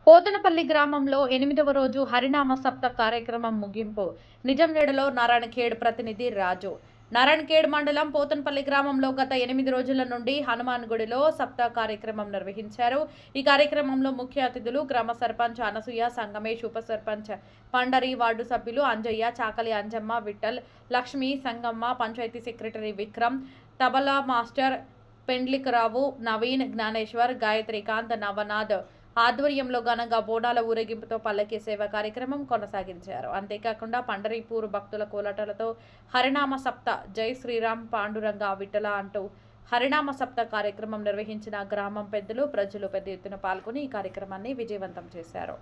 పోతనపల్లి గ్రామంలో 8వ రోజు హరినామ సప్త కార్యక్రమం ముగింపు. నిజంనేడలో నారాయణఖేడ్ ప్రతినిధి రాజు. నారాయణఖేడ్ మండలం పోతనపల్లి గ్రామంలో గత 8 రోజుల నుండి హనుమాన్ గుడిలో సప్త కార్యక్రమం నిర్వహించారు. ఈ కార్యక్రమంలో ముఖ్య అతిథులు గ్రామ సర్పంచ్ అనసూయ, సంగమేష్, ఉప సర్పంచ్ పండరి, వార్డు సభ్యులు అంజయ్య, చాకలి అంజమ్మ, విఠల్, లక్ష్మి, సంగమ్మ, పంచాయతీ సెక్రటరీ విక్రమ్, తబలా మాస్టర్ పెండ్లికరావు, నవీన్, జ్ఞానేశ్వర్, గాయత్రికాంత్, నవనాథ్ ఆధ్వర్యంలో ఘనంగా బోనాల ఊరేగింపుతో పల్లకి సేవ కార్యక్రమం కొనసాగించారు. అంతేకాకుండా పండరీపూర్ భక్తుల కోలాటాలతో హరినామ సప్త జై శ్రీరామ్ పాండురంగ విఠల అంటూ హరినామ సప్త కార్యక్రమం నిర్వహించిన గ్రామం పెద్దలు, ప్రజలు పెద్ద ఎత్తున పాల్గొని ఈ కార్యక్రమాన్ని విజయవంతం చేశారు.